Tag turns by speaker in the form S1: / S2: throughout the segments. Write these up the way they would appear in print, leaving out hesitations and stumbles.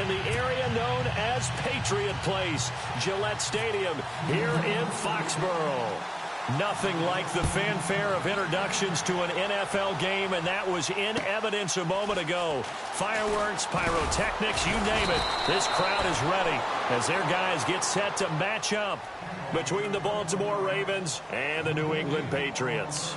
S1: in the area known as Patriot Place, Gillette Stadium here in Foxborough. Nothing like the fanfare of introductions to an NFL game, and that was in evidence a moment ago. Fireworks, pyrotechnics, you name it. This crowd is ready as their guys get set to match up between the Baltimore Ravens and the New England Patriots.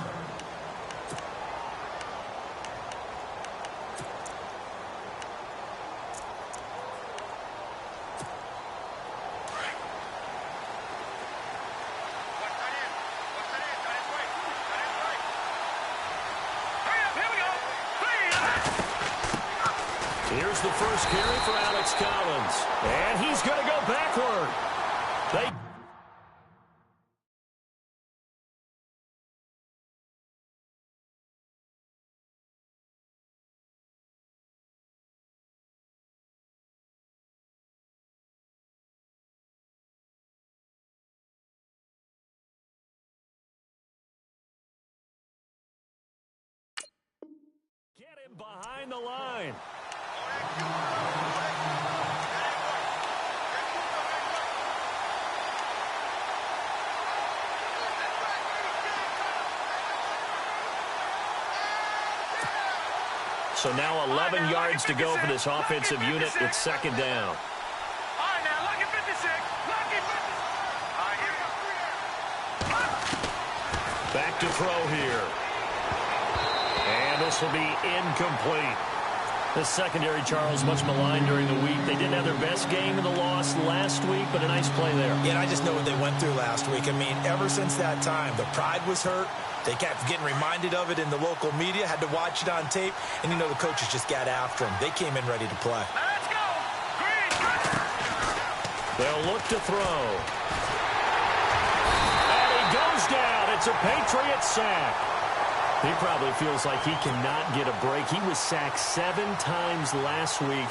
S1: Here's the first carry for Alex Collins. And he's going to go backward. Get him behind the line. So now 11 yards to go for this offensive unit. It's second down. Back to throw here. And this will be incomplete. The secondary, Charles, much maligned during the week. They didn't have their best game in the loss last week, but a nice play there.
S2: Yeah, and I just know what they went through last week. I mean, ever since that time, the pride was hurt. They kept getting reminded of it in the local media, had to watch it on tape, and, you know, the coaches just got after them. They came in ready to play.
S3: Let's go! Green!
S1: They'll look to throw. And he goes down. It's a Patriot sack. He probably feels like he cannot get a break. He was sacked 7 times last week.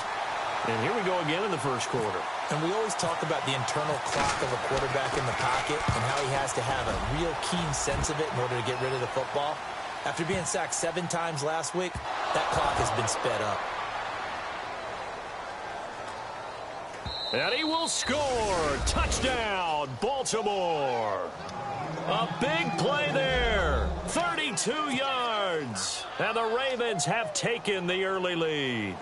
S1: And here we go again in the first quarter.
S2: And we always talk about the internal clock of a quarterback in the pocket and how he has to have a real keen sense of it in order to get rid of the football. After being sacked 7 times last week, that clock has been sped up.
S1: And he will score. Touchdown, Baltimore. A big play there. 32 yards. And the Ravens have taken the early lead.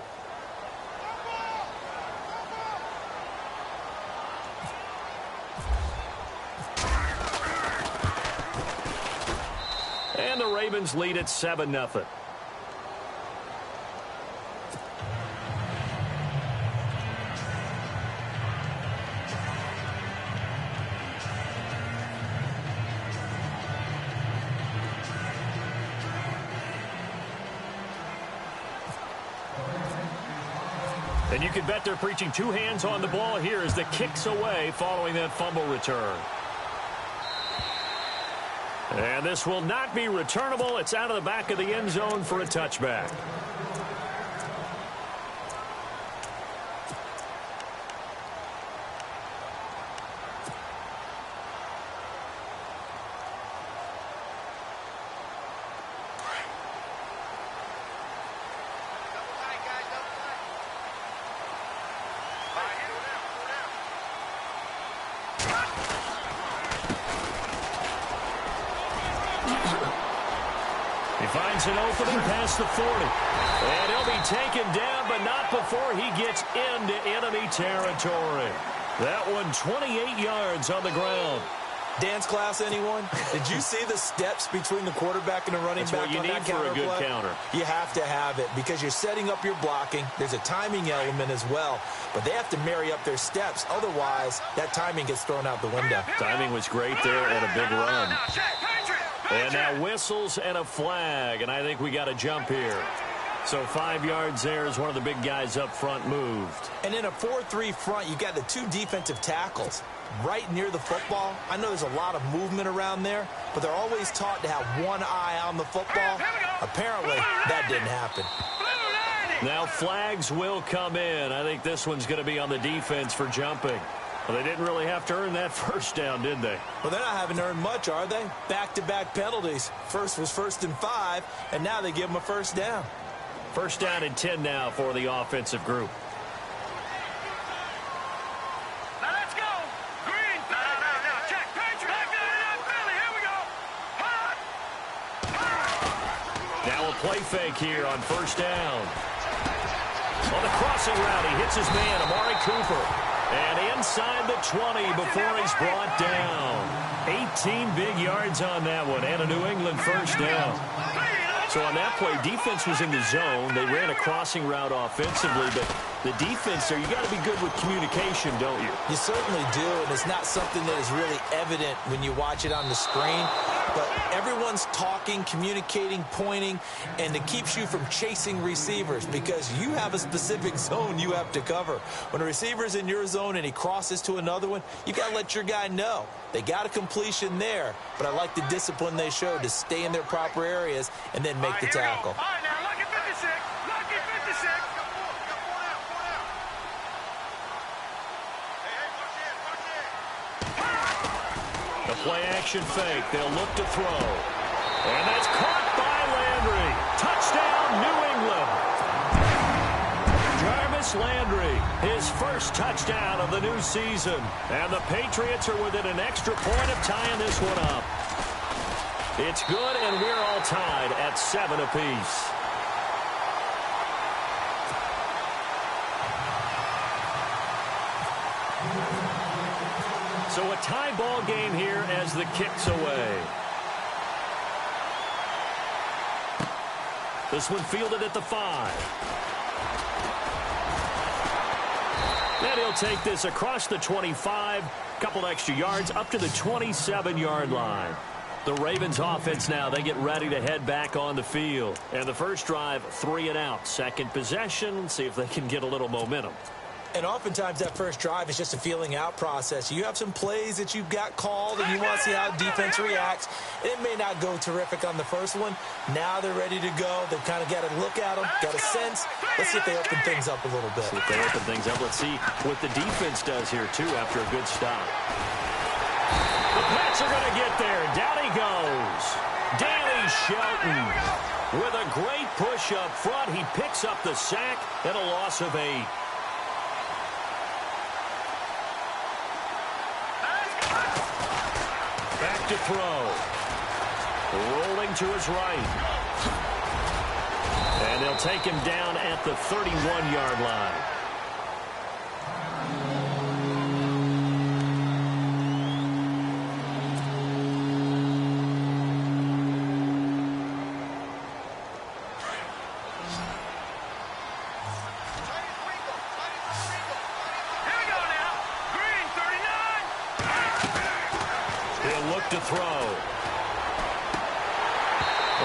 S1: And the Ravens lead at 7-0. And you can bet they're preaching 2 hands on the ball here as the kick's away following that fumble return. And this will not be returnable. It's out of the back of the end zone for a touchback. Finds an opening past the 40. And he'll be taken down, but not before he gets into enemy territory. That one 28 yards on the ground.
S2: Dance class, anyone? Did you see the steps between the quarterback and the running back on that counter play? That's what you need for a good counter. You have to have it because you're setting up your blocking. There's a timing element as well. But they have to marry up their steps. Otherwise, that timing gets thrown out the window.
S1: Timing was great there and a big run. And now whistles and a flag, and I think we got a jump here. So 5 yards there as one of the big guys up front moved.
S2: And in a 4-3 front, you got the 2 defensive tackles right near the football. I know there's a lot of movement around there, but they're always taught to have one eye on the football. Apparently, that didn't happen.
S1: Now flags will come in. I think this one's going to be on the defense for jumping. Well, they didn't really have to earn that first down, did they?
S2: Well, they're not having to earn much, are they? Back-to-back penalties. First was 1st and 5, and now they give them a first down.
S1: First down and 10 now for the offensive group. play fake here on first down. On the crossing route, he hits his man, Amari Cooper. And inside the 20 before he's brought down. 18 big yards on that one, and a New England first down. So on that play, defense was in the zone. They ran a crossing route offensively, but the defense there, you got to be good with communication, don't you?
S2: You certainly do, and it's not something that is really evident when you watch it on the screen. But everyone's talking, communicating, pointing, and it keeps you from chasing receivers because you have a specific zone you have to cover. When a receiver's in your zone and he crosses to another one, you got to let your guy know. They got a completion there, but I like the discipline they showed to stay in their proper areas and then make the tackle.
S3: All right, now, lucky 56. Lucky 56.
S1: The play-action fake. They'll look to throw. And that's caught by Landry. Touchdown, New England. Jarvis Landry, his first touchdown of the new season. And the Patriots are within an extra point of tying this one up. It's good, and we're all tied at 7 apiece. So a tie ball game here as the kick's away. This one fielded at the 5. And he'll take this across the 25, couple extra yards up to the 27-yard line. The Ravens offense now, they get ready to head back on the field. And the first drive, 3 and out. Second possession, see if they can get a little momentum.
S2: And oftentimes that first drive is just a feeling out process. You have some plays that you've got called and you want to see how defense reacts. And it may not go terrific on the first one. Now they're ready to go. They've kind of got to look at them, got a sense. Let's see if they open things up a little bit.
S1: See if they open things up. Let's see what the defense does here, too, after a good stop. The Pats are going to get there. Down he goes. Daley Shelton with a great push up front. He picks up the sack and a loss of 8. Back to throw. Rolling to his right. And they'll take him down at the 31-yard line. To throw.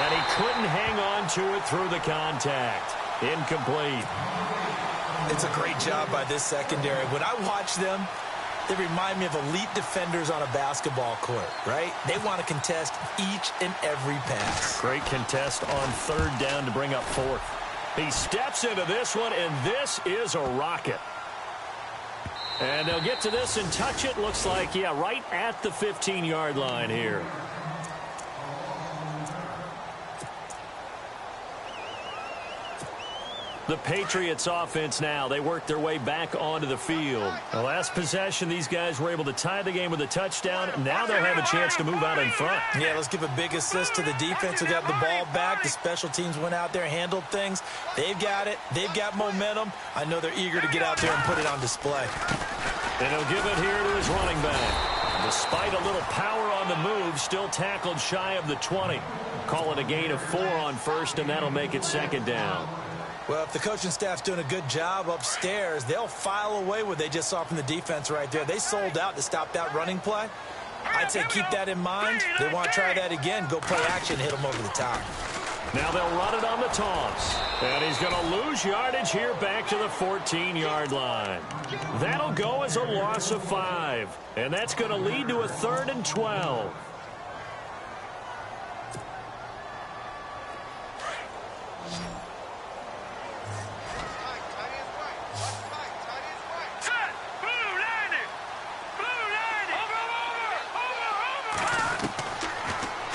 S1: And he couldn't hang on to it through the contact. Incomplete.
S2: It's a great job by this secondary. When I watch them, they remind me of elite defenders on a basketball court, right? They want to contest each and every pass.
S1: Great contest on third down to bring up fourth. He steps into this one, and this is a rocket. And they'll get to this and touch it. Looks like, yeah, right at the 15-yard line here. The Patriots offense now, they work their way back onto the field. The last possession, these guys were able to tie the game with a touchdown. Now they'll have a chance to move out in front.
S2: Yeah, let's give a big assist to the defense who got the ball back. The special teams went out there, handled things. They've got it. They've got momentum. I know they're eager to get out there and put it on display.
S1: And he'll give it here to his running back. Despite a little power on the move, still tackled shy of the 20. Call it a gain of 4 on first, and that'll make it second down.
S2: Well, if the coaching staff's doing a good job upstairs, they'll file away what they just saw from the defense right there. They sold out to stop that running play. I'd say keep that in mind. They want to try that again. Go play action, hit them over the top.
S1: Now they'll run it on the toss. And he's going to lose yardage here back to the 14-yard line. That'll go as a loss of 5. And that's going to lead to a 3rd and 12.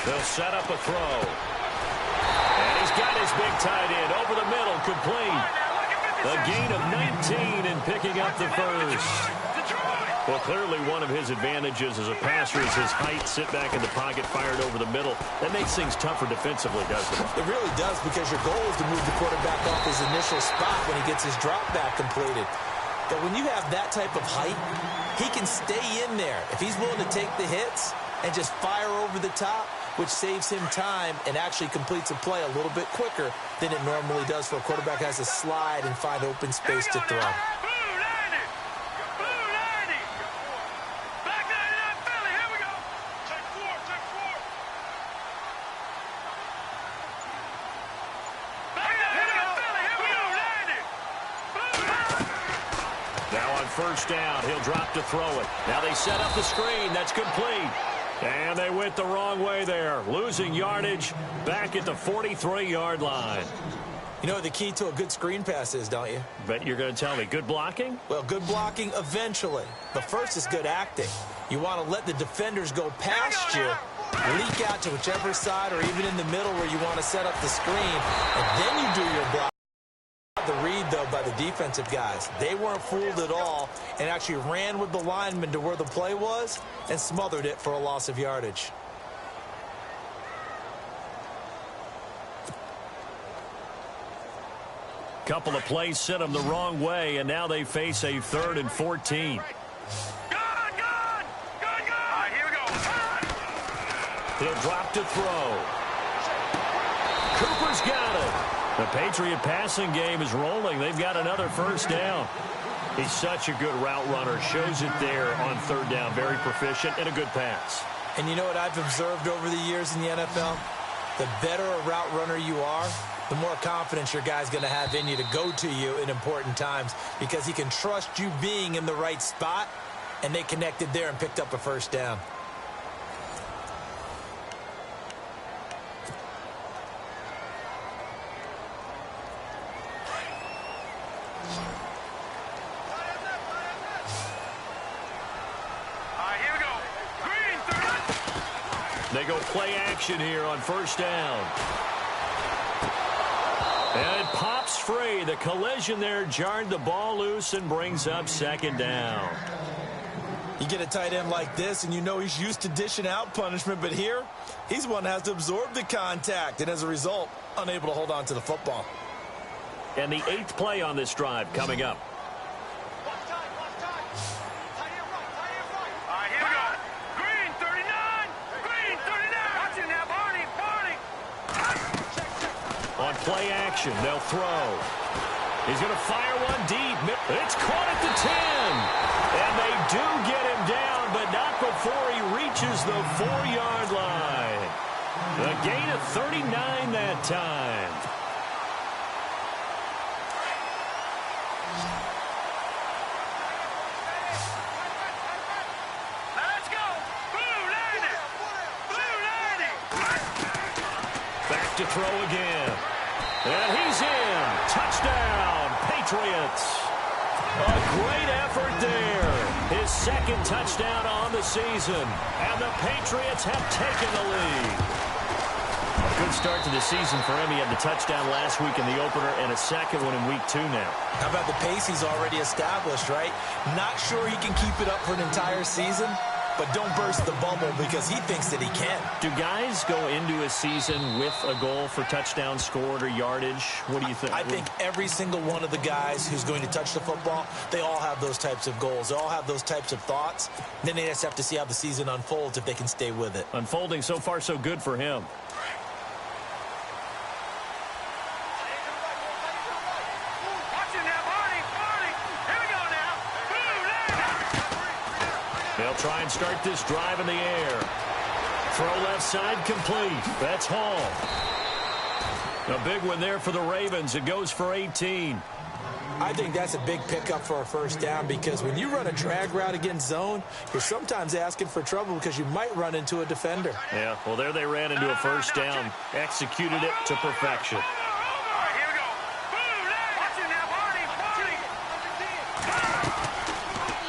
S1: They'll set up a throw. And he's got his big tight end over the middle, complete. A gain of 19 and picking up the first. Well, clearly one of his advantages as a passer is his height. Sit back in the pocket, fired over the middle. That makes things tougher defensively, doesn't it?
S2: It really does, because your goal is to move the quarterback off his initial spot when he gets his drop back completed. But when you have that type of height, he can stay in there if he's willing to take the hits and just fire over the top, which saves him time and actually completes a play a little bit quicker than it normally does for a quarterback who has to slide and find open space to throw.
S1: First down. He'll drop to throw it. Now they set up the screen. That's complete. And they went the wrong way there. Losing yardage back at the 43-yard line.
S2: You know what the key to a good screen pass is, don't you?
S1: Bet you're going to tell me. Good blocking?
S2: Well, good blocking eventually. But first is good acting. You want to let the defenders go past you, leak out to whichever side or even in the middle where you want to set up the screen, and then you do your block. The read, though, by the defensive guys. They weren't fooled at all and actually ran with the lineman to where the play was and smothered it for a loss of yardage.
S1: Couple of plays sent them the wrong way, and now they face a 3rd and 14.
S3: Good! All right, here we go.
S1: He'll drop to throw. Cooper's got it. The Patriot passing game is rolling. They've got another first down. He's such a good route runner. Shows it there on 3rd down. Very proficient and a good pass.
S2: And you know what I've observed over the years in the NFL? The better a route runner you are, the more confidence your guy's going to have in you to go to you in important times, because he can trust you being in the right spot, and they connected there and picked up a first down.
S1: They go play action here on first down. And it pops free. The collision there jarred the ball loose and brings up 2nd down.
S2: You get a tight end like this, and you know he's used to dishing out punishment, but here, he's one that has to absorb the contact, and as a result, unable to hold on to the football.
S1: And the 8th play on this drive coming up. On play action, they'll throw. He's going to fire one deep. It's caught at the 10. And they do get him down, but not before he reaches the 4-yard line. A gain of 39 that time.
S3: Let's go. Blue landing. Blue landing.
S1: Back to throw again. And he's in. Touchdown, Patriots. A great effort there. His 2nd touchdown on the season. And the Patriots have taken the lead. A good start to the season for him. He had the touchdown last week in the opener and a 2nd one in week 2 now.
S2: How about the pace he's already established, right? Not sure he can keep it up for an entire season, but don't burst the bubble because he thinks that he can.
S1: Do guys go into a season with a goal for touchdown scored or yardage? What do you think?
S2: I think every single one of the guys who's going to touch the football, they all have those types of goals. They all have those types of thoughts. Then they just have to see how the season unfolds if they can stay with it.
S1: Unfolding so far so good for him. They'll try and start this drive in the air. Throw left side complete. That's Hall. A big one there for the Ravens. It goes for 18.
S2: I think that's a big pickup for a first down, because when you run a drag route against zone, you're sometimes asking for trouble because you might run into a defender.
S1: Yeah, well, there they ran into a first down. Executed it to perfection.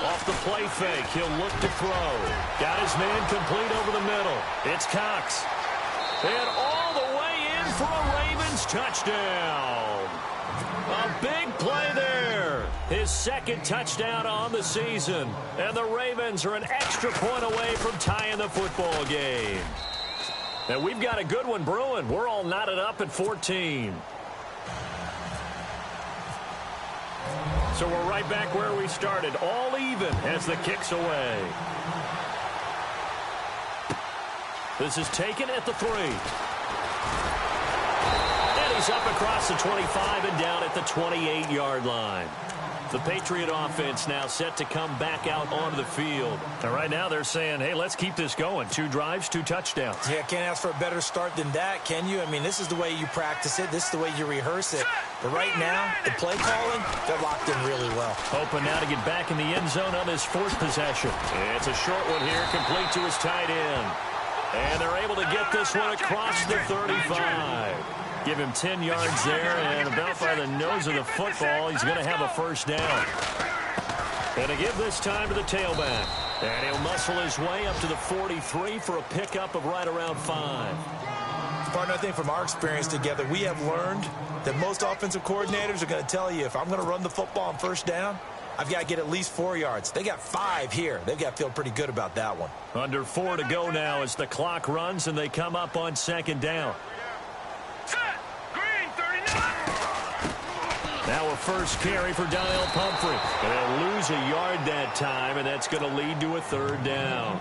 S1: Off the play fake, he'll look to throw. Got his man complete over the middle. It's Cox. And all the way in for a Ravens touchdown. A big play there. His second touchdown on the season. And the Ravens are an extra point away from tying the football game. And we've got a good one brewing. We're all knotted up at 14. So we're right back where we started. All even as the kick's away. This is taken at the 3. And he's up across the 25 and down at the 28-yard line. The Patriot offense now set to come back out onto the field. And right now they're saying, hey, let's keep this going. 2 drives, 2 touchdowns.
S2: Yeah, can't ask for a better start than that, can you? I mean, this is the way you practice it. This is the way you rehearse it. But right now, the play calling, they're locked in really well.
S1: Hoping now to get back in the end zone on this 4th possession. It's a short one here, complete to his tight end. And they're able to get this one across the 35. Give him 10 yards there, and about by the nose of the football, he's going to have a first down. And to give this time to the tailback. And he'll muscle his way up to the 43 for a pickup of right around 5.
S2: Partner, I think from our experience together, we have learned that most offensive coordinators are going to tell you, if I'm going to run the football on first down, I've got to get at least 4 yards. They got 5 here. They've got to feel pretty good about that one.
S1: Under 4 to go now as the clock runs and they come up on 2nd down. Now a first carry for Donnell Pumphrey. They'll lose a yard that time, and that's going to lead to a 3rd down.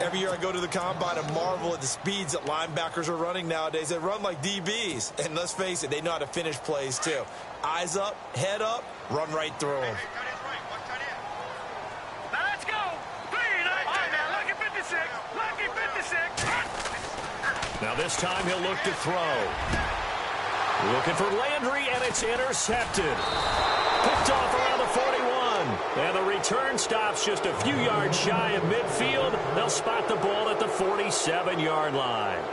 S2: Every year I go to the combine and marvel at the speeds that linebackers are running nowadays. They run like DBs. And let's face it, they know how to finish plays too. Eyes up, head up, run right through them.
S3: Now let's go. All right, now lucky 56. Lucky 56.
S1: Now this time he'll look to throw. Looking for Landry, and it's intercepted. Picked off around the 41. And the return stops just a few yards shy of midfield. They'll spot the ball at the 47-yard line.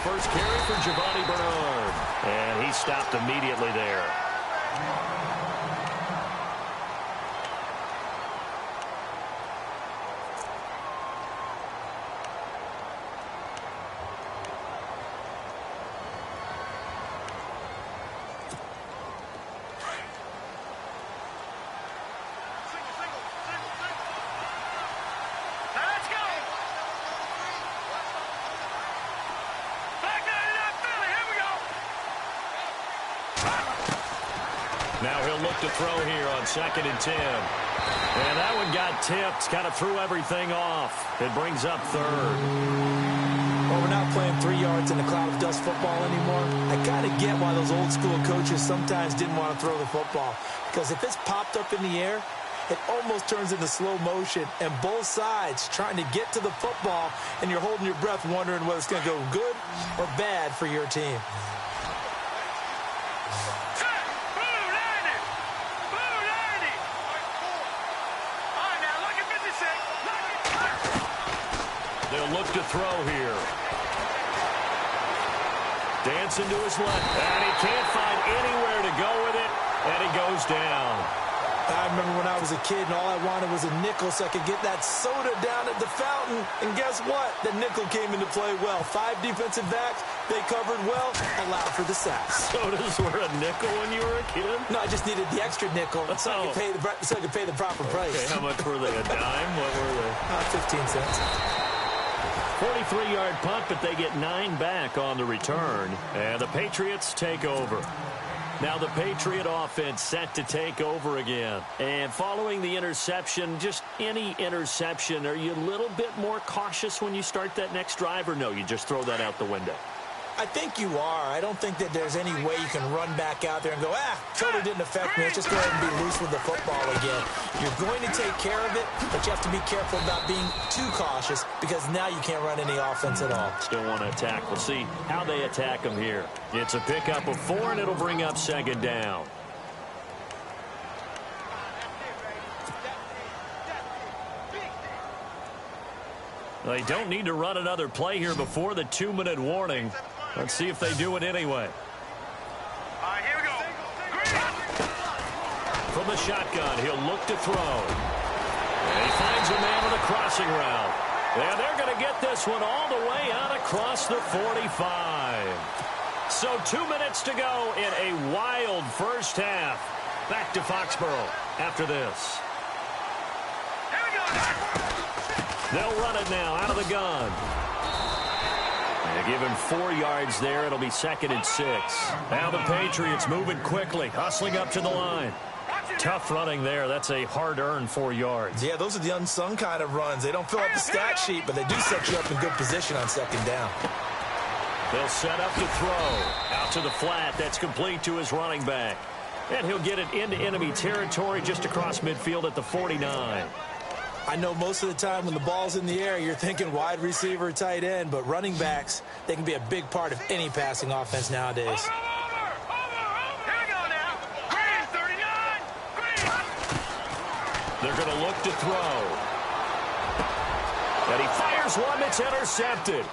S1: First carry for Giovanni Bernard. And he stopped immediately there. Now he'll look to throw here on 2nd and 10. And that one got tipped. Kind of threw everything off. It brings up 3rd.
S2: Well, we're not playing 3 yards in a cloud of dust football anymore. I kind of get why those old school coaches sometimes didn't want to throw the football. Because if it's popped up in the air, it almost turns into slow motion. And both sides trying to get to the football, and you're holding your breath wondering whether it's going to go good or bad for your team.
S1: Look to throw here. Dancing to his left. And he can't find anywhere to go with it. And he goes down.
S2: I remember when I was a kid and all I wanted was a nickel so I could get that soda down at the fountain. And guess what? The nickel came into play well. 5 defensive backs. They covered well. Allowed for the sacks.
S1: Sodas were a nickel when you were a kid?
S2: No, I just needed the extra nickel so I could pay the proper price.
S1: Okay, how much were they? A dime? What were they?
S2: 15 cents.
S1: 43-yard punt, but they get 9 back on the return. And the Patriots take over. Now the Patriot offense set to take over again. And following the interception, just any interception, are you a little bit more cautious when you start that next drive, or no, you just throw that out the window?
S2: I think you are. I don't think that there's any way you can run back out there and go, totally didn't affect me. Let's just go ahead and be loose with the football again. You're going to take care of it, but you have to be careful about being too cautious because now you can't run any offense at all.
S1: Still want to attack. We'll see how they attack them here. It's a pickup of 4, and it'll bring up 2nd down. They don't need to run another play here before the 2-minute warning. Let's see if they do it anyway.
S3: All right, here we go.
S1: From the shotgun, he'll look to throw. And he finds a man on the crossing route. And they're going to get this one all the way out across the 45. So 2 minutes to go in a wild first half. Back to Foxborough after this.
S3: Here we go.
S1: They'll run it now out of the gun. They give him 4 yards there. It'll be 2nd and 6. Now the Patriots moving quickly, hustling up to the line. Tough running there. That's a hard-earned 4 yards.
S2: Yeah, those are the unsung kind of runs. They don't fill out the stat sheet, but they do set you up in good position on 2nd down.
S1: They'll set up to throw. Out to the flat. That's complete to his running back. And he'll get it into enemy territory just across midfield at the 49.
S2: I know most of the time when the ball's in the air, you're thinking wide receiver, tight end, but running backs, they can be a big part of any passing offense nowadays.
S1: They're going to look to throw. And he fires one that's intercepted.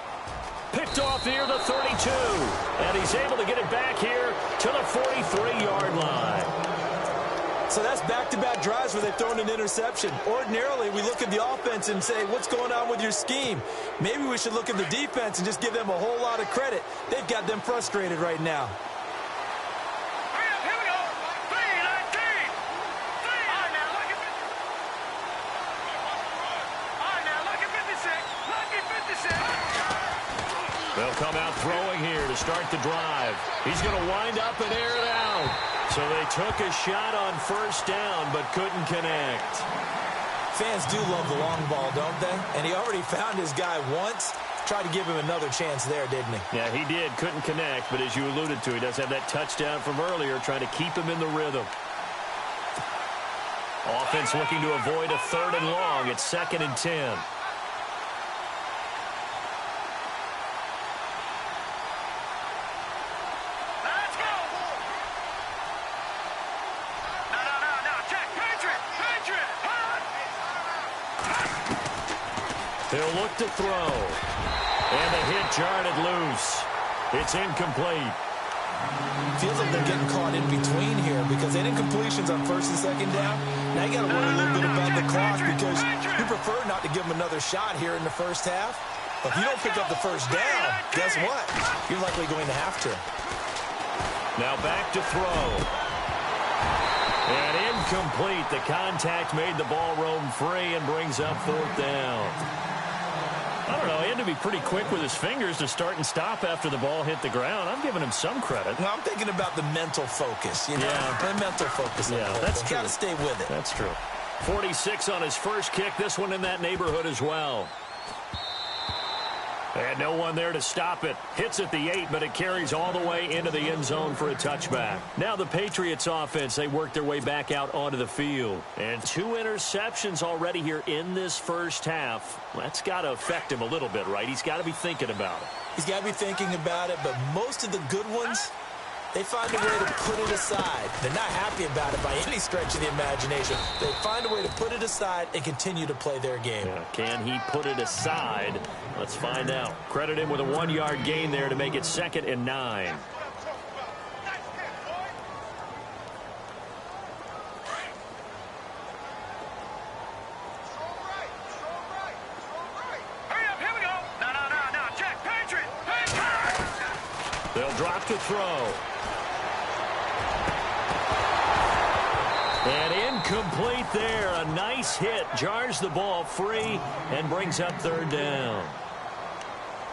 S1: Picked off near the 32. And he's able to get it back here to the 43-yard line.
S2: So that's back-to-back drives where they've thrown an interception. Ordinarily, we look at the offense and say, what's going on with your scheme? Maybe we should look at the defense and just give them a whole lot of credit. They've got them frustrated right now.
S1: They'll come out throwing here to start the drive. He's going to wind up and air it out. So they took a shot on 1st down but couldn't connect.
S2: Fans do love the long ball, don't they? And he already found his guy once. Tried to give him another chance there, didn't he?
S1: Yeah, he did. Couldn't connect, but as you alluded to, he does have that touchdown from earlier, trying to keep him in the rhythm. Offense looking to avoid a 3rd and long. It's 2nd and 10. He'll look to throw. And the hit jarred it loose. It's incomplete.
S2: Feels like they're getting caught in between here because they didn't incompletions on 1st and 2nd down. Now you got to worry a little bit about the clock because you prefer not to give them another shot here in the 1st half. But if you don't pick up the 1st down, guess what? You're likely going to have to.
S1: Now back to throw. And incomplete. The contact made the ball roam free and brings up 4th down. I don't know. He had to be pretty quick with his fingers to start and stop after the ball hit the ground. I'm giving him some credit.
S2: Well, I'm thinking about the mental focus. You know?
S1: Yeah.
S2: The mental focus.
S1: Yeah, that's true.
S2: Got to stay with it.
S1: That's true. 46 on his first kick. This one in that neighborhood as well. And no one there to stop it. Hits at the 8, but it carries all the way into the end zone for a touchback. Now the Patriots offense, they work their way back out onto the field. And 2 interceptions already here in this first half. That's got to affect him a little bit, right? He's got to be thinking about it.
S2: He's got to be thinking about it, but most of the good ones, they find a way to put it aside. They're not happy about it by any stretch of the imagination. They find a way to put it aside and continue to play their game.
S1: Yeah, can he put it aside? Let's find out. Credit him with a 1-yard gain there to make it 2nd and 9. They'll drop to throw. And incomplete there. A nice hit. Jars the ball free and brings up 3rd down.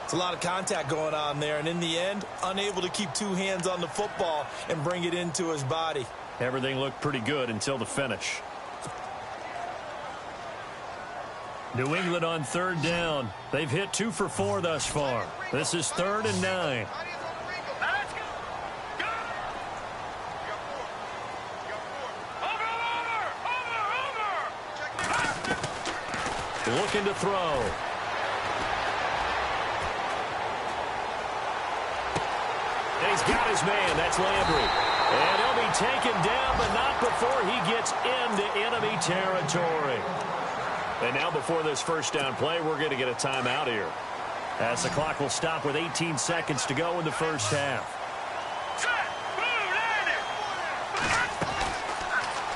S2: It's a lot of contact going on there, and in the end, unable to keep 2 hands on the football and bring it into his body.
S1: Everything looked pretty good until the finish. New England on 3rd down. They've hit 2 for 4 thus far. This is 3rd and 9. Looking to throw. And he's got his man. That's Landry. And he'll be taken down, but not before he gets into enemy territory. And now before this first down play, we're going to get a timeout here, as the clock will stop with 18 seconds to go in the first half.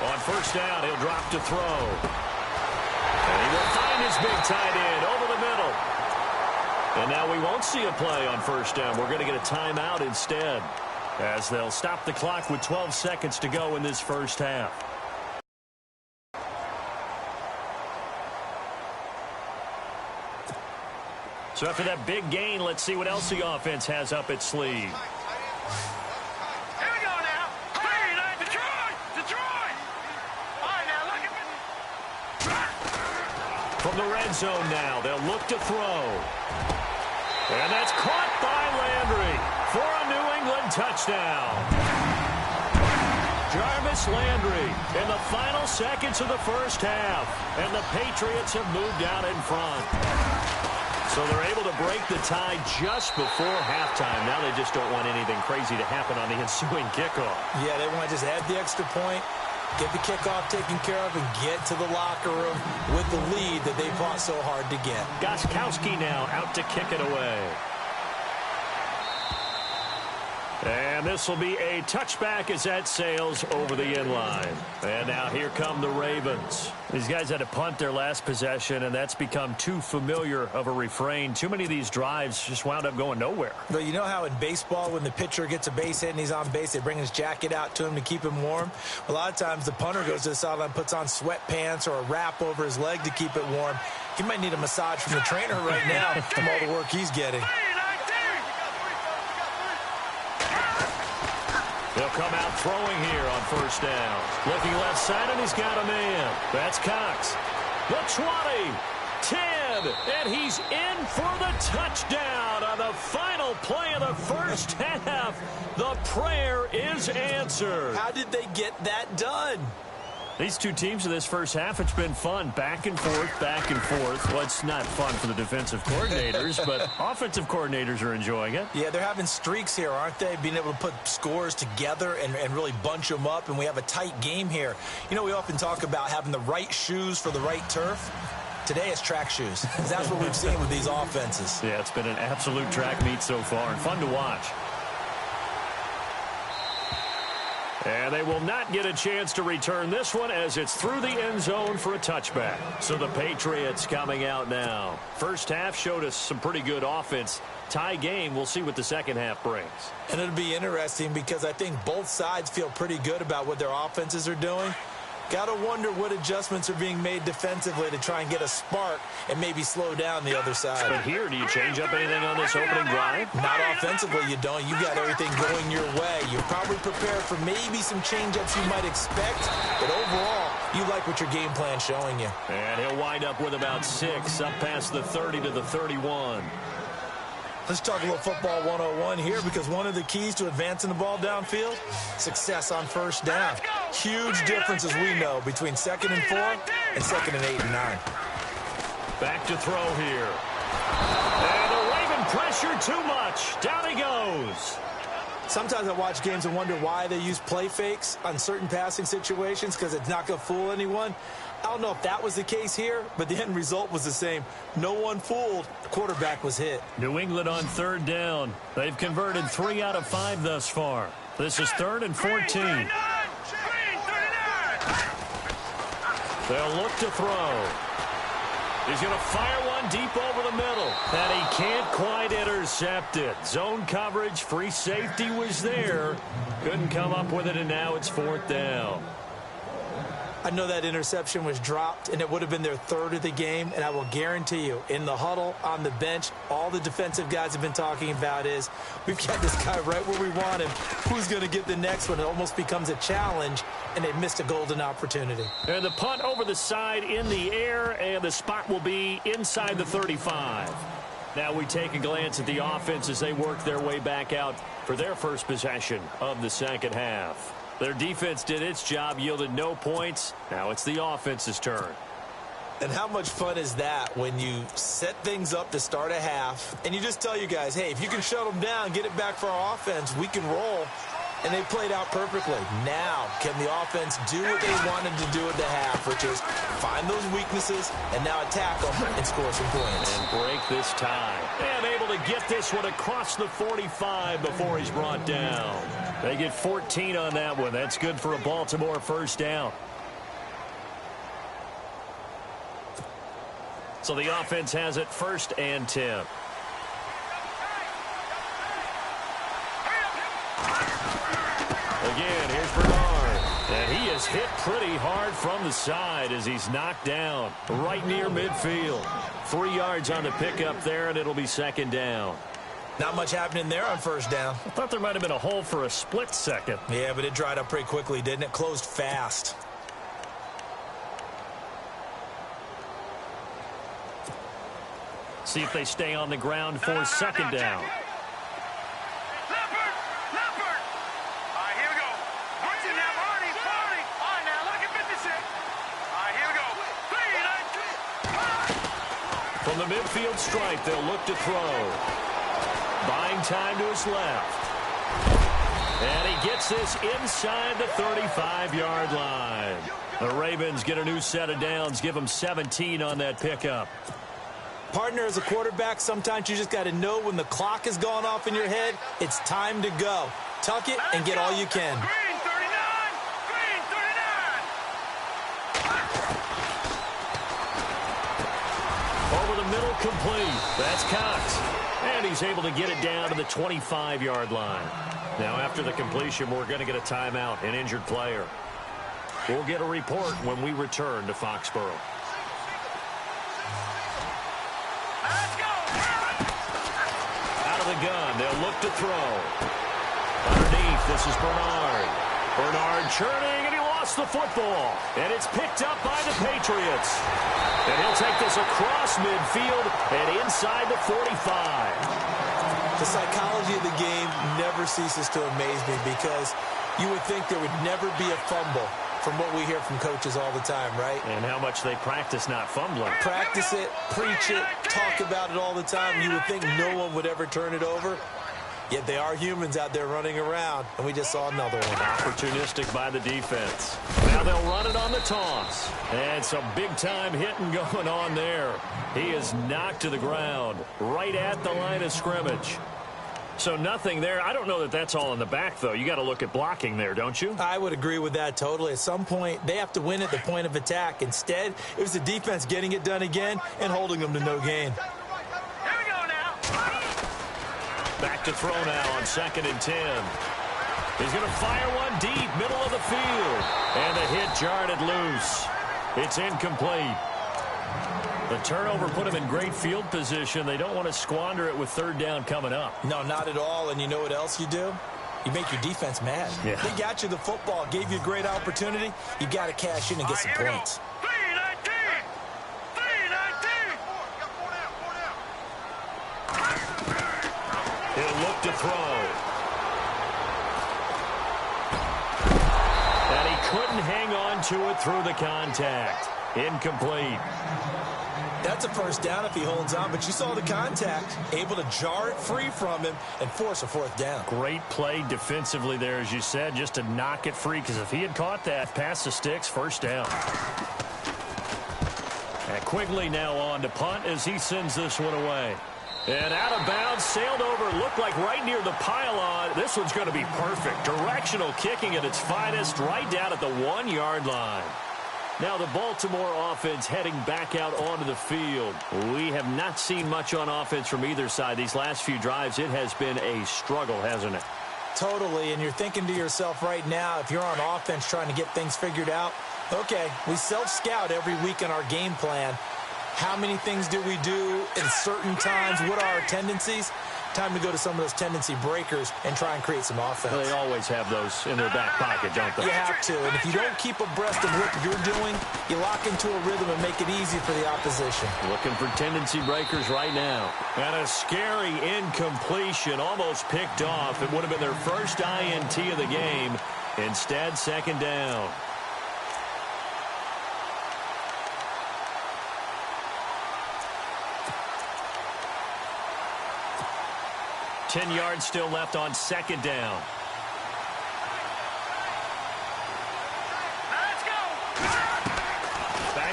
S1: On first down, he'll drop to throw. And he will find his big tight end over the middle. And now we won't see a play on first down. We're going to get a timeout instead, as they'll stop the clock with 12 seconds to go in this first half. So after that big gain, let's see what else the offense has up its sleeve.
S3: Here we go now. Hey, Detroit! Detroit! All right, now look at me.
S1: From the red zone now, they'll look to throw. And that's caught by Landry for a New England touchdown. Jarvis Landry in the final seconds of the first half. And the Patriots have moved out in front. So they're able to break the tie just before halftime. Now they just don't want anything crazy to happen on the ensuing kickoff.
S2: Yeah, they want to just add the extra point, get the kickoff taken care of, and get to the locker room with the lead that they fought so hard to get.
S1: Gostkowski now out to kick it away. And this will be a touchback as that sails over the end line. And now here come the Ravens. These guys had to punt their last possession, and that's become too familiar of a refrain. Too many of these drives just wound up going nowhere.
S2: But you know how in baseball, when the pitcher gets a base hit and he's on base, they bring his jacket out to him to keep him warm? A lot of times the punter goes to the sideline, puts on sweatpants or a wrap over his leg to keep it warm. He might need a massage from the trainer right now from all the work he's getting.
S1: He'll come out throwing here on first down. Looking left side, and he's got a man. That's Cox. The 20, 10, and he's in for the touchdown on the final play of the first half. The prayer is answered.
S2: How did they get that done?
S1: These two teams in this first half, it's been fun. Back and forth, back and forth. Well, it's not fun for the defensive coordinators, but offensive coordinators are enjoying it.
S2: Yeah, they're having streaks here, aren't they? Being able to put scores together and really bunch them up, and we have a tight game here. You know, we often talk about having the right shoes for the right turf. Today it's track shoes. That's what we've seen with these offenses.
S1: Yeah, it's been an absolute track meet so far, and fun to watch. And they will not get a chance to return this one as it's through the end zone for a touchback. So the Patriots coming out now. First half showed us some pretty good offense. Tie game, we'll see what the second half brings.
S2: And it'll be interesting because I think both sides feel pretty good about what their offenses are doing. Got to wonder what adjustments are being made defensively to try and get a spark and maybe slow down the other side.
S1: But here, do you change up anything on this opening drive?
S2: Not offensively, you don't. You got everything going your way. You're probably prepared for maybe some change-ups you might expect, but overall, you like what your game plan's showing you.
S1: And he'll wind up with about 6, up past the 30 to the 31.
S2: Let's talk a little football 101 here, because one of the keys to advancing the ball downfield, success on first down. Huge difference, as we know, between 2nd and 4 and 2nd and 8 and 9.
S1: Back to throw here. And the Raven pressure too much. Down he goes.
S2: Sometimes I watch games and wonder why they use play fakes on certain passing situations, because it's not going to fool anyone. I don't know if that was the case here, but the end result was the same. No one fooled. The quarterback was hit.
S1: New England on third down. They've converted 3 out of 5 thus far. This is 3rd and 14. They'll look to throw. He's going to fire one deep over the middle. And he can't quite intercept it. Zone coverage, free safety was there. Couldn't come up with it, and now it's 4th down.
S2: I know that interception was dropped, and it would have been their 3rd of the game, and I will guarantee you, in the huddle, on the bench, all the defensive guys have been talking about is, we've got this guy right where we want him. Who's going to get the next one? It almost becomes a challenge, and they missed a golden opportunity.
S1: And the punt over the side in the air, and the spot will be inside the 35. Now we take a glance at the offense as they work their way back out for their first possession of the second half. Their defense did its job, yielded no points. Now it's the offense's turn.
S2: And how much fun is that when you set things up to start a half, and you just tell you guys, hey, if you can shut them down, get it back for our offense, we can roll. and they played out perfectly. Now, can the offense do what they wanted to do at the half, which is find those weaknesses and now attack them and score some points.
S1: And break this tie. And able to get this one across the 45 before he's brought down. They get 14 on that one. That's good for a Baltimore first down. So the offense has it 1st and 10. Again, here's Bernard. And he is hit pretty hard from the side as he's knocked down right near midfield. 3 yards on the pickup there, and it'll be 2nd down.
S2: Not much happening there on 1st down.
S1: I thought there might have been a hole for a split second.
S2: Yeah, but it dried up pretty quickly, didn't it? Closed fast.
S1: See if they stay on the ground for 2nd down. From the midfield stripe, they'll look to throw. Buying time to his left. And he gets this inside the 35-yard line. The Ravens get a new set of downs, give them 17 on that pickup.
S2: Partner, as a quarterback, sometimes you just got to know when the clock has gone off in your head, it's time to go. Tuck it and get all you can.
S3: Green 39! Green 39!
S1: Over the middle, complete. That's Cox. And he's able to get it down to the 25-yard line. Now, after the completion, we're going to get a timeout, an injured player. We'll get a report when we return to Foxborough. Out of the gun, they'll look to throw. Underneath, this is Bernard. Bernard churning, and he lost the football. And it's picked up by the Patriots. And he'll take this across midfield and inside the 45.
S2: The psychology of the game never ceases to amaze me because you would think there would never be a fumble from what we hear from coaches all the time, right?
S1: And how much they practice not fumbling.
S2: Practice it, preach it, talk about it all the time. You would think no one would ever turn it over. Yet they are humans out there running around, and we just saw another one.
S1: Opportunistic by the defense. Now they'll run it on the toss. And some big-time hitting going on there. He is knocked to the ground right at the line of scrimmage. So nothing there. I don't know that that's all in the back, though. You got to look at blocking there, don't you?
S2: I would agree with that totally. At some point, they have to win at the point of attack. Instead, it was the defense getting it done again and holding them to no gain.
S3: Here we go now.
S1: Back to throw now on 2nd and 10. He's going to fire one deep, middle of the field. And the hit jarred it loose. It's incomplete. The turnover put him in great field position. They don't want to squander it with 3rd down coming up.
S2: No, not at all. And you know what else you do? You make your defense mad.
S1: Yeah.
S2: They got you the football, gave you a great opportunity. You got to cash in and get some points.
S3: 319! 319!
S1: He'll look to throw. And he couldn't hang on to it through the contact. Incomplete.
S2: That's a 1st down if he holds on, but you saw the contact, able to jar it free from him and force a 4th down.
S1: Great play defensively there, as you said, just to knock it free, because if he had caught that, past the sticks, 1st down. And Quigley now on to punt as he sends this one away. And out of bounds, sailed over, looked like right near the pylon. This one's going to be perfect. Directional kicking at its finest, right down at the 1-yard line. Now the Baltimore offense heading back out onto the field. We have not seen much on offense from either side. These last few drives, it has been a struggle, hasn't it?
S2: Totally, and you're thinking to yourself right now, if you're on offense trying to get things figured out, okay, we self-scout every week in our game plan. How many things do we do in certain times? What are our tendencies? Time to go to some of those tendency breakers and try and create some offense.
S1: Well, they always have those in their back pocket, don't they?
S2: You have to, and if you don't keep abreast of what you're doing, you lock into a rhythm and make it easy for the opposition.
S1: Looking for tendency breakers right now. And a scary incompletion, almost picked off. It would have been their first INT of the game. Instead, 2nd down. $10 yards still left on 2nd down.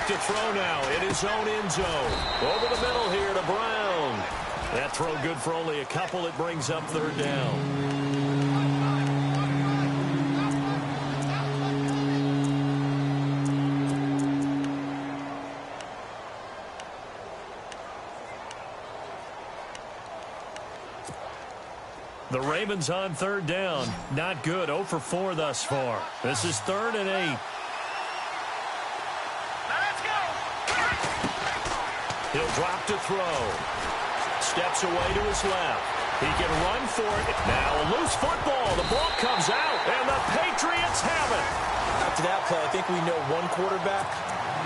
S1: back to throw now in his own end zone. Over the middle here to Brown. That throw good for only a couple. It brings up third down. The Ravens on third down. Not good. 0 for 4 thus far. This is 3rd and 8.
S3: Let's go.
S1: He'll drop to throw. Steps away to his left. He can run for it. Now a loose football. The ball comes out, and the Patriots have it.
S2: After that play, I think we know one quarterback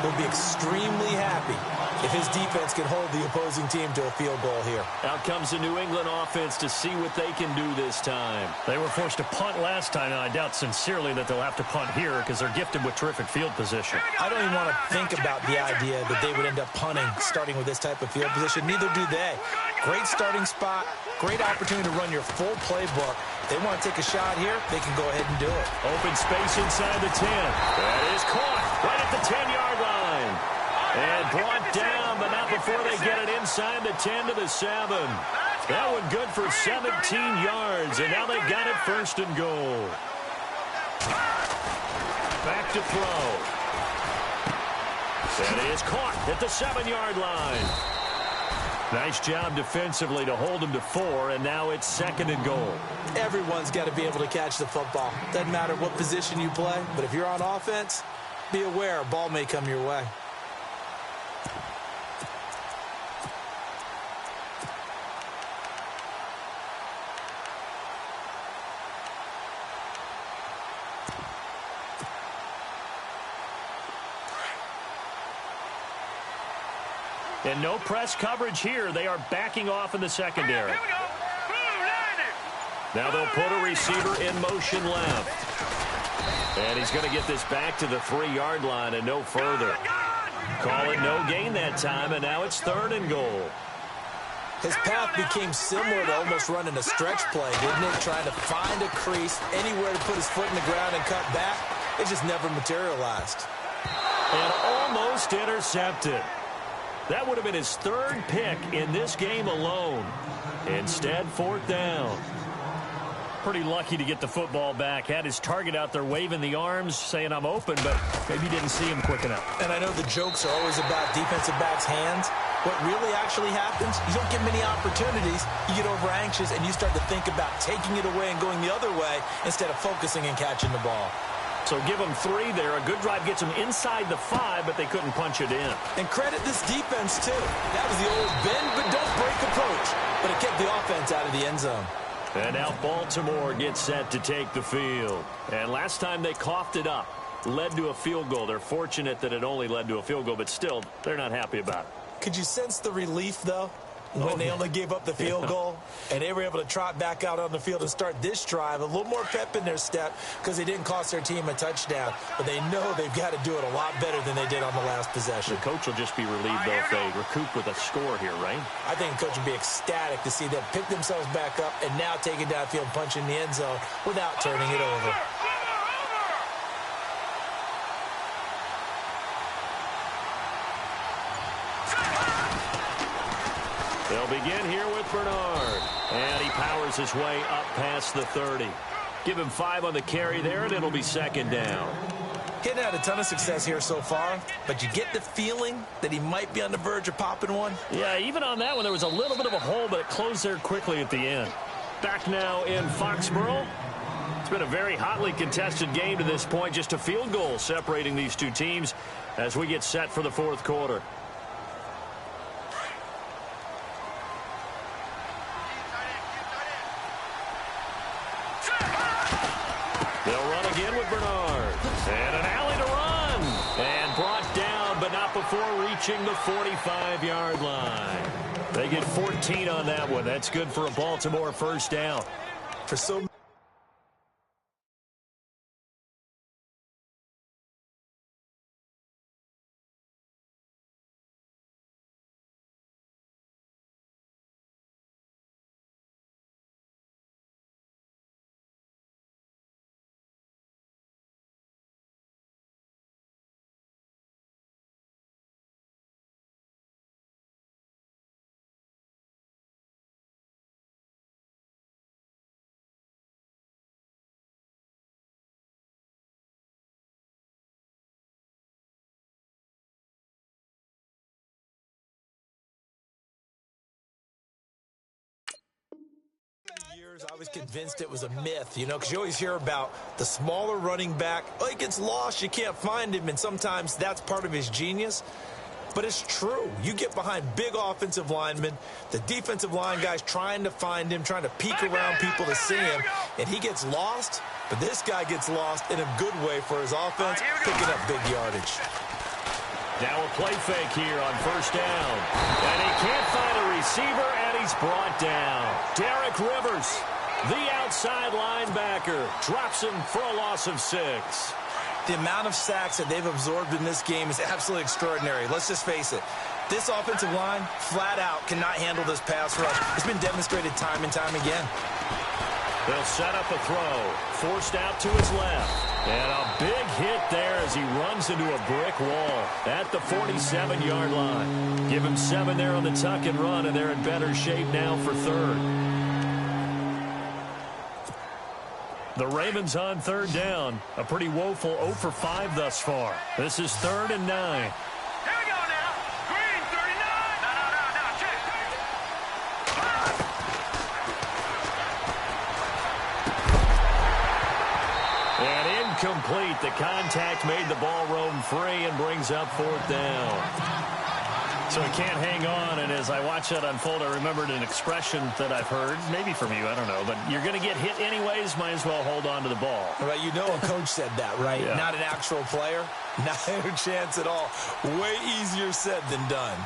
S2: will be extremely happy if his defense can hold the opposing team to a field goal here.
S1: Out comes the New England offense to see what they can do this time. They were forced to punt last time, and I doubt sincerely that they'll have to punt here because they're gifted with terrific field position.
S2: I don't even want to think about the idea that they would end up punting starting with this type of field position. Neither do they. Great starting spot, great opportunity to run your full playbook. They want to take a shot here, they can go ahead and do it.
S1: Open space inside the 10. That is caught right at the 10-yard line. And brought down, but not before they get it inside the 10 to the 7. That one good for 17 yards, and now they've got it 1st and goal. Back to throw. That is caught at the 7-yard line. Nice job defensively to hold them to 4, and now it's 2nd and goal.
S2: Everyone's got to be able to catch the football. Doesn't matter what position you play, but if you're on offense, be aware a ball may come your way.
S1: And no press coverage here. They are backing off in the secondary.
S3: Here we go.
S1: Now they'll put a receiver in motion left. And he's going to get this back to the 3-yard line and no further. Call it no gain that time, and now it's 3rd and goal.
S2: His path became similar to almost running a stretch play, didn't it? Trying to find a crease, anywhere to put his foot in the ground and cut back. It just never materialized.
S1: And almost intercepted. That would have been his 3rd pick in this game alone. Instead, 4th down. Pretty lucky to get the football back. Had his target out there waving the arms, saying I'm open, but maybe didn't see him quick enough.
S2: And I know the jokes are always about defensive backs' hands. What really actually happens, you don't get many opportunities. You get over anxious, and you start to think about taking it away and going the other way instead of focusing and catching the ball.
S1: So give them 3 there. A good drive gets them inside the 5, but they couldn't punch it in.
S2: And credit this defense, too. That was the old bend but don't break approach. But it kept the offense out of the end zone.
S1: And now Baltimore gets set to take the field. And last time they coughed it up, led to a field goal. They're fortunate that it only led to a field goal, but still, they're not happy about it.
S2: Could you sense the relief, though? When they only gave up the field goal, and they were able to trot back out on the field and start this drive, a little more pep in their step because they didn't cost their team a touchdown. But they know they've got to do it a lot better than they did on the last possession.
S1: The coach will just be relieved, though, if they recoup with a score here, right?
S2: I think the coach would be ecstatic to see them pick themselves back up and now take it downfield, punching the end zone without turning it over.
S1: They'll begin here with Bernard. And he powers his way up past the 30. Give him 5 on the carry there, and it'll be 2nd down.
S2: He hadn't had a ton of success here so far, but you get the feeling that he might be on the verge of popping one.
S1: Yeah, even on that one, there was a little bit of a hole, but it closed there quickly at the end. Back now in Foxborough. It's been a very hotly contested game to this point. Just a field goal separating these two teams as we get set for the 4th quarter. They'll run again with Bernard. And an alley to run. And brought down, but not before reaching the 45-yard line. They get 14 on that one. That's good for a Baltimore 1st down.
S2: For so I was convinced it was a myth, you know, because you always hear about the smaller running back. Oh, he gets lost, you can't find him, and sometimes that's part of his genius. But it's true. You get behind big offensive linemen, the defensive line guys trying to find him, trying to peek around people to see him, and he gets lost. But this guy gets lost in a good way for his offense, picking up big yardage.
S1: Now a play fake here on first down. And he can't find a receiver, and he's brought down. Derek Rivers, the outside linebacker, drops him for a loss of 6.
S2: The amount of sacks that they've absorbed in this game is absolutely extraordinary. Let's just face it. This offensive line, flat out, cannot handle this pass rush. It's been demonstrated time and time again.
S1: They'll set up a throw. Forced out to his left. And a big hit there as he runs into a brick wall at the 47-yard line. Give him 7 there on the tuck and run, and they're in better shape now for third. The Ravens on third down. A pretty woeful 0 for 5 thus far. This is 3rd and 9.
S3: Here we go now. Green, 39. No, check.
S1: And incomplete. The contact made the ball roam free and brings up 4th down. So he can't hang on, and as I watch that unfold, I remembered an expression that I've heard, maybe from you, I don't know, but you're going to get hit anyways, might as well hold on to the ball.
S2: Right, you know a coach said that, right?
S1: Yeah.
S2: Not an actual player. Not a chance at all. Way easier said than done.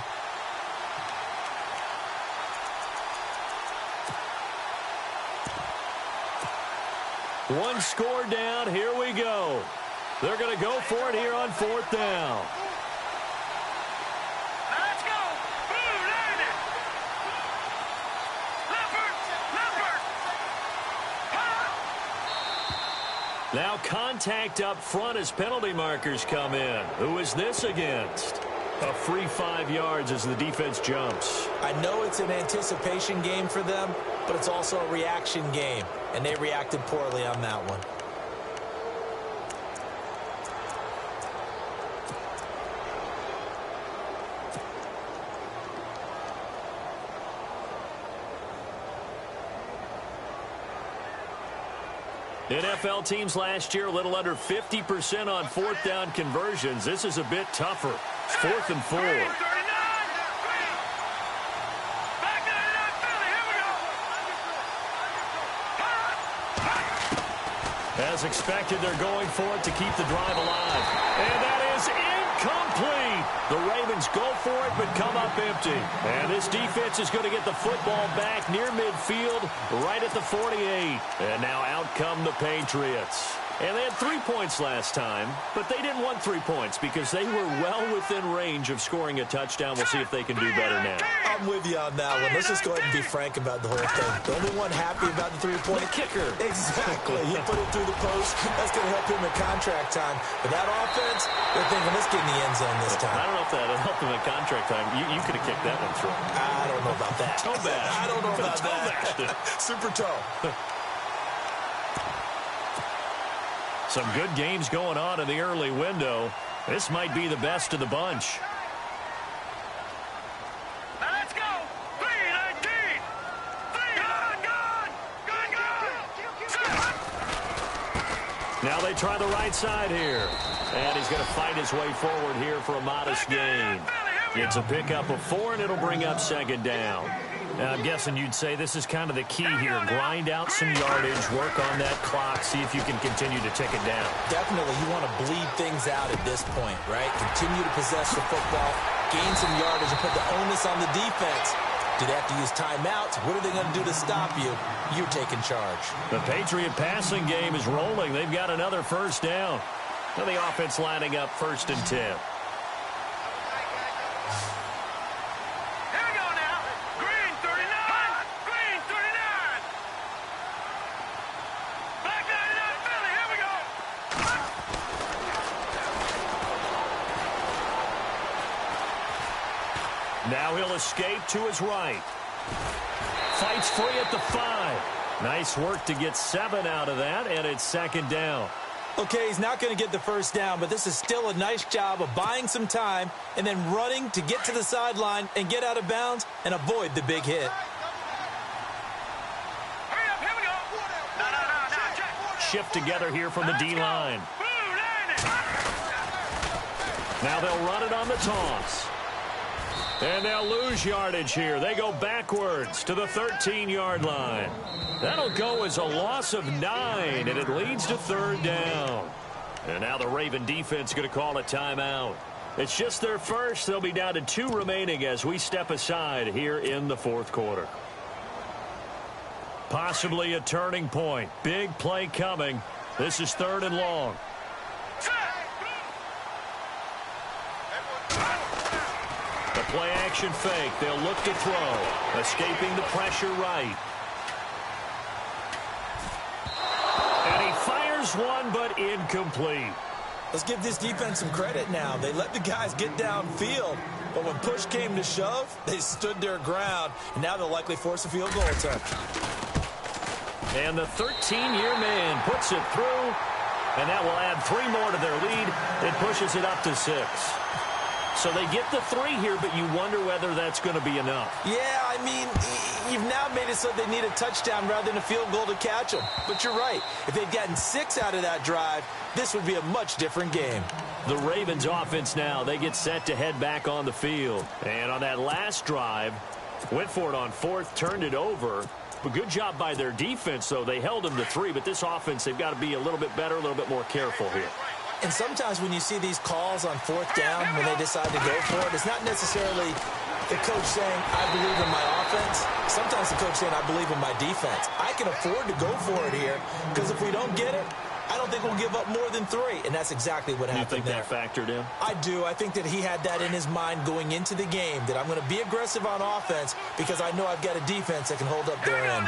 S1: One score down, here we go. They're going to go for it here on 4th down. Now contact up front as penalty markers come in. Who is this against? A free 5 yards as the defense jumps.
S2: I know it's an anticipation game for them, but it's also a reaction game, and they reacted poorly on that one.
S1: NFL teams last year a little under 50% on 4th down conversions. This is a bit tougher. 4th and 4. As expected, they're going for it to keep the drive alive. And that is incomplete. The Ravens go for it but come up empty. And this defense is going to get the football back near midfield, right at the 48. And now out come the Patriots. And they had 3 points last time, but they didn't want 3 points because they were well within range of scoring a touchdown. We'll see if they can do better now.
S2: I'm with you on that one. Let's just go ahead and be frank about the whole thing. The only one happy about the 3-point
S1: kicker.
S2: Exactly. He put it through the post. That's going to help him in contract time. But that offense, they're thinking, let's get in the end zone this time.
S1: I don't know if that helped him in contract time. You could have kicked that one through.
S2: I don't know about that.
S1: Toe bash.
S2: I don't know about that. Super toe.
S1: Some good games going on in the early window. This might be the best of the bunch.
S3: Now let's go. 3-19.
S1: Now they try the right side here. And he's going to fight his way forward here for a modest gain. It's a pickup of 4, and it'll bring up 2nd down. Now, I'm guessing you'd say this is kind of the key here. Grind out some yardage, work on that clock, see if you can continue to tick it down.
S2: Definitely. You want to bleed things out at this point, right? Continue to possess the football, gain some yardage, and put the onus on the defense. Do they have to use timeouts? What are they going to do to stop you? You're taking charge.
S1: The Patriot passing game is rolling. They've got another 1st down. Now the offense lining up 1st and 10. Now he'll escape to his right. Fights free at the 5. Nice work to get 7 out of that, and it's 2nd down.
S2: Okay, he's not going to get the 1st down, but this is still a nice job of buying some time and then running to get to the sideline and get out of bounds and avoid the big hit.
S3: Hurry up, here we go.
S1: shift together here from the D-line. Now they'll run it on the toss. And they'll lose yardage here. They go backwards to the 13-yard line. That'll go as a loss of 9, and it leads to 3rd down. And now the Raven defense going to call a timeout. It's just their first. They'll be down to 2 remaining as we step aside here in the 4th quarter. Possibly a turning point. Big play coming. This is 3rd and long. The play action fake. They'll look to throw. Escaping the pressure right. And he fires one, but incomplete.
S2: Let's give this defense some credit now. They let the guys get downfield, but when push came to shove, they stood their ground, and now they'll likely force a field goal attempt.
S1: And the 13-year man puts it through, and that will add 3 more to their lead. It pushes it up to 6. So they get the 3 here, but you wonder whether that's going to be enough.
S2: Yeah, I mean, you've now made it so they need a touchdown rather than a field goal to catch them. But you're right. If they'd gotten 6 out of that drive, this would be a much different game.
S1: The Ravens offense now, they get set to head back on the field. And on that last drive, went for it on 4th, turned it over. But good job by their defense, though. They held them to 3, but this offense, they've got to be a little bit better, a little bit more careful here.
S2: And sometimes when you see these calls on 4th down, when they decide to go for it, it's not necessarily the coach saying, I believe in my offense. Sometimes the coach saying, I believe in my defense. I can afford to go for it here, because if we don't get it, I don't think we'll give up more than 3. And that's exactly what happened there.
S1: You think that factored in?
S2: I do. I think that he had that in his mind going into the game, that I'm going to be aggressive on offense because I know I've got a defense that can hold up their end.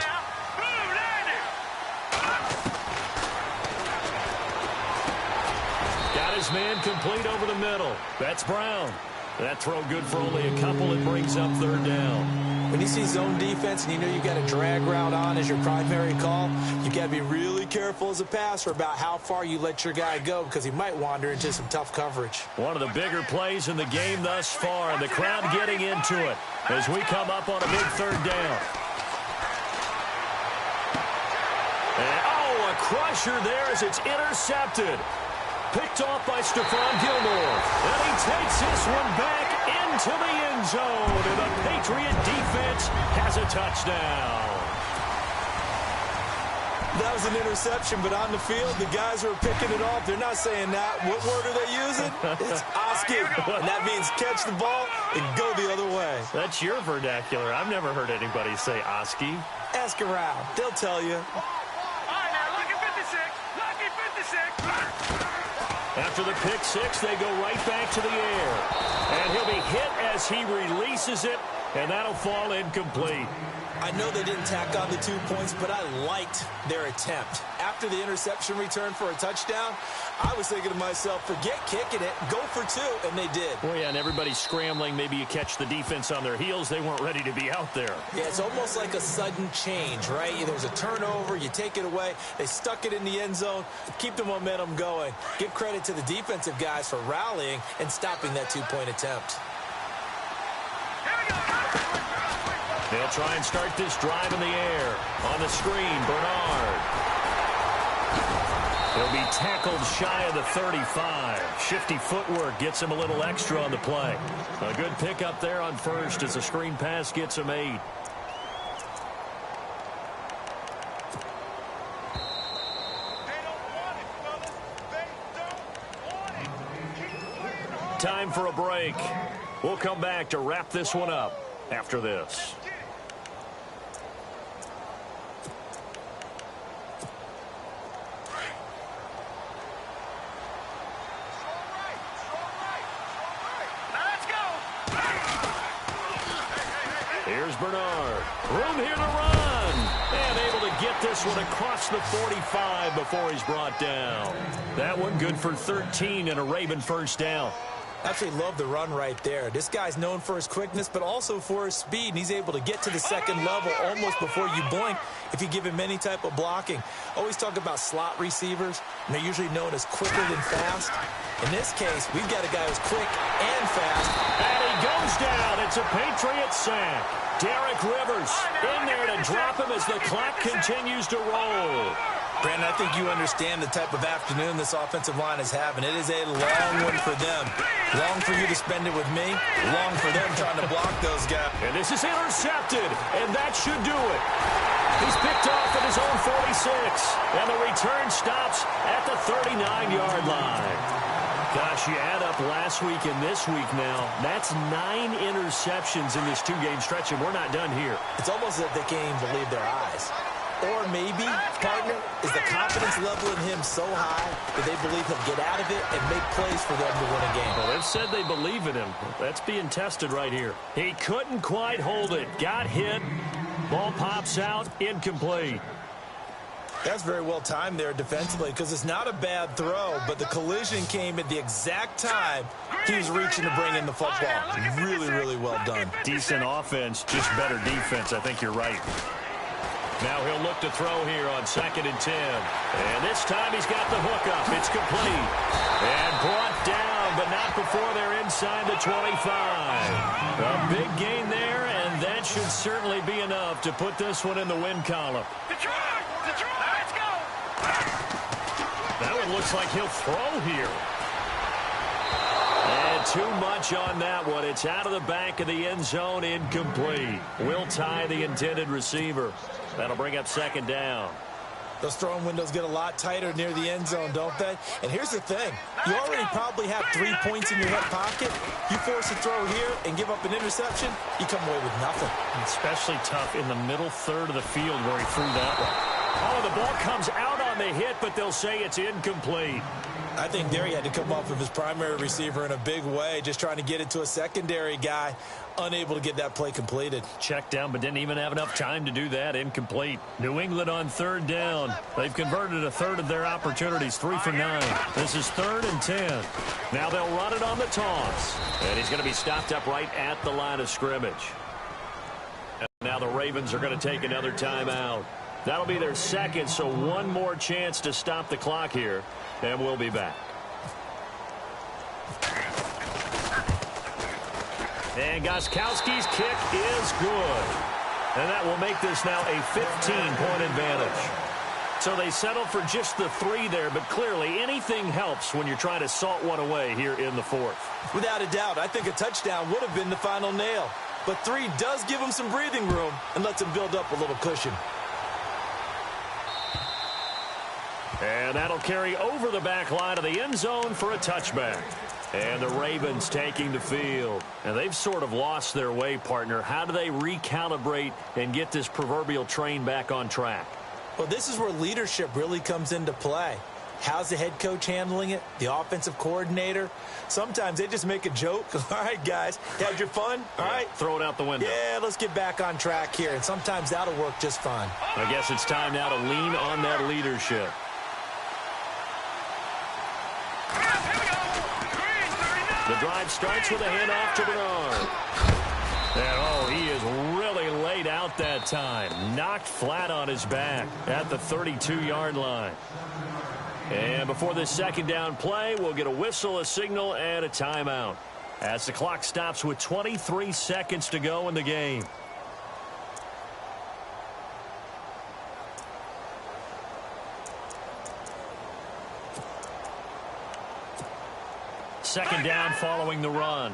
S1: Got his man complete over the middle. That's Brown. That throw good for only a couple. It brings up 3rd down.
S2: When you see zone defense and you know you've got a drag route on as your primary call, you've got to be really careful as a passer about how far you let your guy go because he might wander into some tough coverage.
S1: One of the bigger plays in the game thus far, and the crowd getting into it as we come up on a big 3rd down. And, a crusher there as it's intercepted. Picked off by Stephon Gilmore. And he takes this one back into the end zone. And the Patriot defense has a touchdown.
S2: That was an interception, but on the field, the guys who are picking it off, they're not saying that. What word are they using? It's Oski. And that means catch the ball and go the other way.
S1: That's your vernacular. I've never heard anybody say Oski.
S2: Ask around. They'll tell you.
S3: All right, now, lucky 56. Lucky 56.
S1: After the pick 6, they go right back to the air. And he'll be hit as he releases it, and that'll fall incomplete.
S2: I know they didn't tack on the 2 points, but I liked their attempt. After the interception return for a touchdown, I was thinking to myself, forget kicking it, go for 2, and they did.
S1: Well, yeah, and everybody's scrambling. Maybe you catch the defense on their heels. They weren't ready to be out there.
S2: Yeah, it's almost like a sudden change, right? There's a turnover, you take it away, they stuck it in the end zone, keep the momentum going. Give credit to the defensive guys for rallying and stopping that 2-point attempt.
S1: They'll try and start this drive in the air. On the screen, Bernard. He'll be tackled shy of the 35. Shifty footwork gets him a little extra on the play. A good pickup there on first as the screen pass gets him 8. Time for a break. We'll come back to wrap this one up after this. Here's Bernard. Room here to run. And able to get this one across the 45 before he's brought down. That one good for 13 and a Raven first down.
S2: Absolutely love the run right there. This guy's known for his quickness, but also for his speed. And he's able to get to the second level almost before you blink if you give him any type of blocking. Always talk about slot receivers, and they're usually known as quicker than fast. In this case, we've got a guy who's quick and fast.
S1: And he goes down. It's a Patriot sack. Derek Rivers in there to drop him as the clock continues to roll.
S2: Brandon, I think you understand the type of afternoon this offensive line is having. It is a long one for them. Long for you to spend it with me. Long for them trying to block those guys.
S1: And this is intercepted, and that should do it. He's picked off at his own 46, and the return stops at the 39-yard line. Gosh, you add up last week and this week now. That's 9 interceptions in this two-game stretch, and we're not done here.
S2: It's almost as if they can't even believe their eyes. Or maybe, partner, is the confidence level in him so high that they believe he'll get out of it and make plays for them to win a game.
S1: Well, they've said they believe in him. That's being tested right here. He couldn't quite hold it. Got hit. Ball pops out. Incomplete.
S2: That's very well timed there defensively because it's not a bad throw, but the collision came at the exact time he was reaching to bring in the football. Really, really well done.
S1: Decent offense, just better defense. I think you're right. Now he'll look to throw here on 2nd and 10. And this time he's got the hook up. It's complete. And brought down, but not before they're inside the 25. A big gain there, and that should certainly be enough to put this one in the win column.
S3: Detroit! Let's go!
S1: That one looks like he'll throw here. And too much on that one. It's out of the back of the end zone, incomplete. Will tie the intended receiver. That'll bring up 2nd down.
S2: Those throwing windows get a lot tighter near the end zone, don't they? And here's the thing. You already probably have 3 points in your hip pocket. You force a throw here and give up an interception, you come away with nothing.
S1: Especially tough in the middle third of the field where he threw that one. Oh, the ball comes out on the hit, but they'll say it's incomplete.
S2: I think there he had to come off of his primary receiver in a big way, just trying to get it to a secondary guy, unable to get that play completed.
S1: Checked down, but didn't even have enough time to do that. Incomplete. New England on 3rd down. They've converted a third of their opportunities, 3 for 9. This is 3rd and 10. Now they'll run it on the toss. And he's going to be stopped up right at the line of scrimmage. And now the Ravens are going to take another timeout. That'll be their 2nd, so one more chance to stop the clock here. And we'll be back. And Gostkowski's kick is good. And that will make this now a 15-point advantage. So they settled for just the 3 there, but clearly anything helps when you're trying to salt one away here in the 4th.
S2: Without a doubt, I think a touchdown would have been the final nail. But 3 does give them some breathing room and lets them build up a little cushion.
S1: And that'll carry over the back line of the end zone for a touchback. And the Ravens taking the field. And they've sort of lost their way, partner. How do they recalibrate and get this proverbial train back on track?
S2: Well, this is where leadership really comes into play. How's the head coach handling it? The offensive coordinator? Sometimes they just make a joke. All right, guys, had your fun? All right.
S1: Throw it out the window.
S2: Yeah, let's get back on track here. And sometimes that'll work just fine.
S1: I guess it's time now to lean on that leadership. The drive starts with a handoff to Bernard. And, oh, he is really laid out that time. Knocked flat on his back at the 32-yard line. And before this 2nd down play, we'll get a whistle, a signal, and a timeout. As the clock stops with 23 seconds to go in the game. Second down following the run.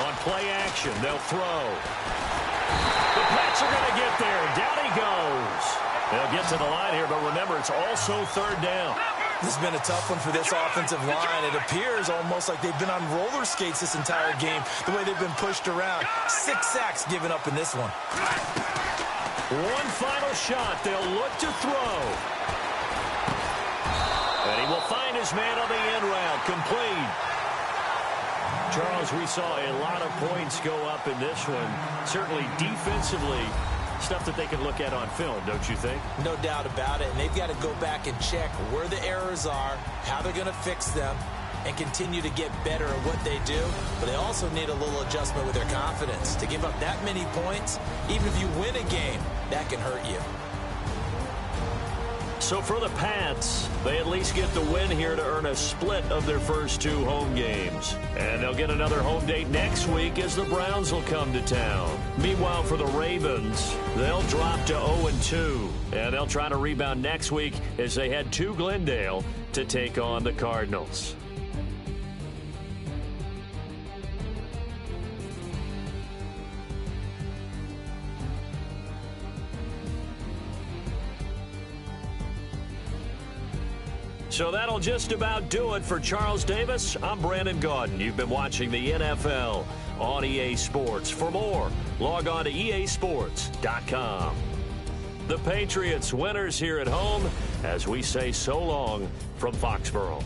S1: On play action, they'll throw. The Pats are going to get there. Down he goes. They'll get to the line here, but remember, it's also 3rd down.
S2: This has been a tough one for this offensive line. It appears almost like they've been on roller skates this entire game, the way they've been pushed around. 6 sacks given up in this one.
S1: One final shot. They'll look to throw. And he will find his man on the end route. Complete. Charles, we saw a lot of points go up in this one. Certainly defensively, stuff that they can look at on film, don't you think?
S2: No doubt about it. And they've got to go back and check where the errors are, how they're going to fix them, and continue to get better at what they do. But they also need a little adjustment with their confidence. To give up that many points, even if you win a game, that can hurt you.
S1: So for the Pats, they at least get the win here to earn a split of their first 2 home games. And they'll get another home date next week as the Browns will come to town. Meanwhile, for the Ravens, they'll drop to 0-2. And they'll try to rebound next week as they head to Glendale to take on the Cardinals. So that'll just about do it for Charles Davis. I'm Brandon Gaudin. You've been watching the NFL on EA Sports. For more, log on to easports.com. The Patriots winners here at home as we say so long from Foxborough.